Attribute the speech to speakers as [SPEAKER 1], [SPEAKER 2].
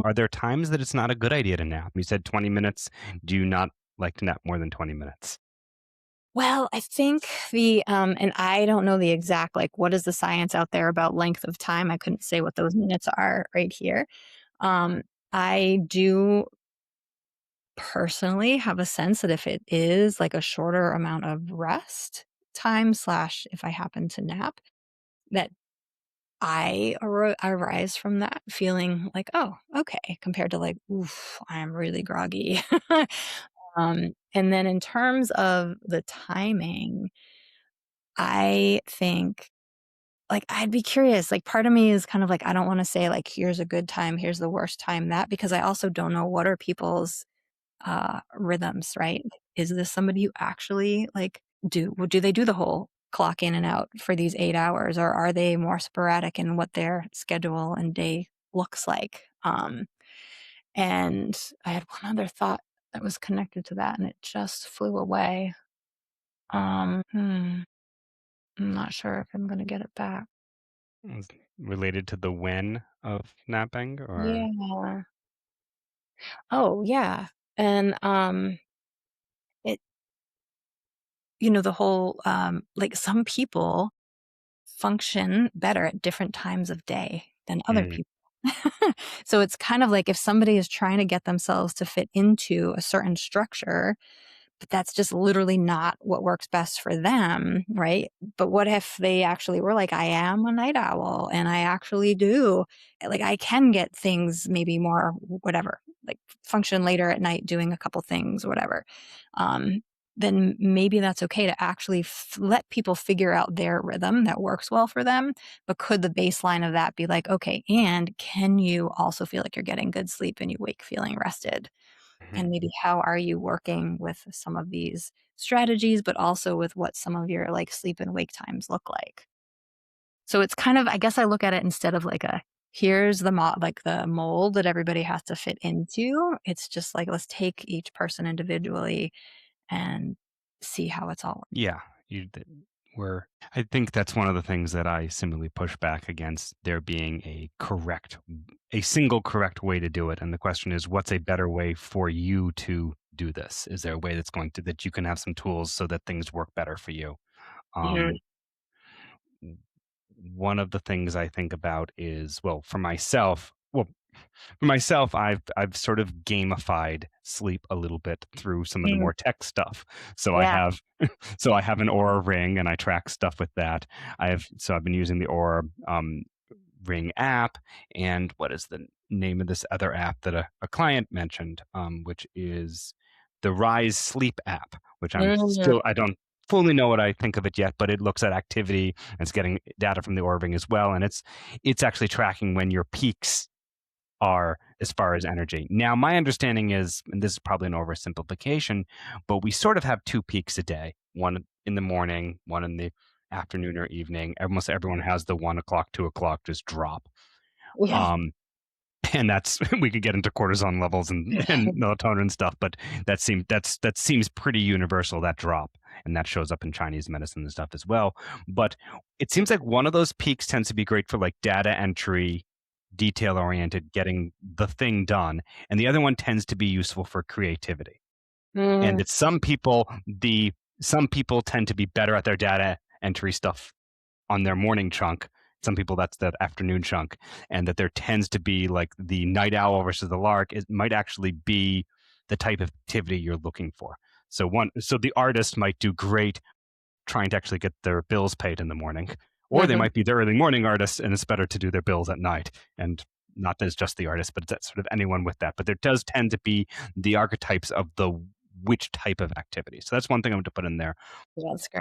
[SPEAKER 1] are there times that it's not a good idea to nap? You said 20 minutes. Do you not like to nap more than 20 minutes?
[SPEAKER 2] Well, I think and I don't know the exact, like, what is the science out there about length of time? I couldn't say what those minutes are right here. Um, I do personally have a sense that if it is like a shorter amount of rest time slash if I happen to nap, that I rise from that feeling like, "Oh, okay," compared to like, "Oof, I'm really groggy." And then in terms of the timing, I think like, I'd be curious, like, part of me is kind of like, I don't wanna say, like, "Here's a good time, here's the worst time," that because I also don't know what are people's, rhythms, right? Is this somebody who actually, like, do they do the whole clock in and out for these 8 hours, or are they more sporadic in what their schedule and day looks like? And I had one other thought that was connected to that, and it just flew away. I'm not sure if I'm gonna get it back.
[SPEAKER 1] Is related to the when of napping or
[SPEAKER 2] Yeah. Oh, yeah. And, it the whole, like, some people function better at different times of day than other
[SPEAKER 1] mm,
[SPEAKER 2] people. So it's kind of like if somebody is trying to get themselves to fit into a certain structure, but that's just literally not what works best for them, right? But what if they actually were like, I am a night owl and I actually do, like, I can get things maybe more, whatever, like function later at night doing a couple things, whatever. Um, then maybe that's okay to actually let people figure out their rhythm that works well for them. But could the baseline of that be like, okay, and can you also feel like you're getting good sleep and you wake feeling rested?
[SPEAKER 1] mhm.
[SPEAKER 2] And maybe how are you working with some of these strategies, but also with what some of your, like, sleep and wake times look like. So it's kind of I guess I look at it instead of like a, here's the like, the mold that everybody has to fit into. It's just like, let's take each person individually and see how it's all.
[SPEAKER 1] Yeah, you th we're I think that's one of the things that I similarly push back against there being a single correct way to do it, and the question is, what's a better way for you to do this? Is there a way that's going to that you can have some tools so that things work better for you?
[SPEAKER 2] Mhm,
[SPEAKER 1] Um, One of the things I think about is, well, for myself, I've sort of gamified sleep a little bit through some of the
[SPEAKER 2] mm,
[SPEAKER 1] more tech stuff. So I
[SPEAKER 2] yeah,
[SPEAKER 1] have so I have an Aura ring and I track stuff with that. I've been using the Aura ring app, and what is the name of this other app that a client mentioned, which is the Rise Sleep app, which
[SPEAKER 2] mm,
[SPEAKER 1] I don't fully know what I think of it yet, but it looks at activity and it's getting data from the Aura ring as well, and it's actually tracking when your peaks are as far as energy. Now, my understanding is, and this is probably an oversimplification, but we sort of have two peaks a day, one in the morning, one in the afternoon or evening. Almost everyone has the 1 o'clock, 2 o'clock just drop.
[SPEAKER 2] yeah.
[SPEAKER 1] Um, and that's we could get into cortisone levels and melatonin and stuff, but that seems pretty universal, that drop. And that shows up in Chinese medicine and stuff as well. But it seems like one of those peaks tends to be great for like data entry, detail oriented, getting the thing done. And the other one tends to be useful for creativity. And
[SPEAKER 2] Mm,
[SPEAKER 1] that some people tend to be better at their data entry stuff on their morning chunk. Some people that's that afternoon chunk, and that there tends to be like the night owl versus the lark. It might actually be the type of activity you're looking for. So the artist might do great trying to actually get their bills paid in the morning, or they
[SPEAKER 2] mhm.
[SPEAKER 1] might be the early morning artists, and it's better to do their bills at night. And not that it's just the artist, but it's sort of anyone with that. But there does tend to be the archetypes of the which type of activity. So that's one thing I'm going to put in there.
[SPEAKER 2] Yeah, that's great.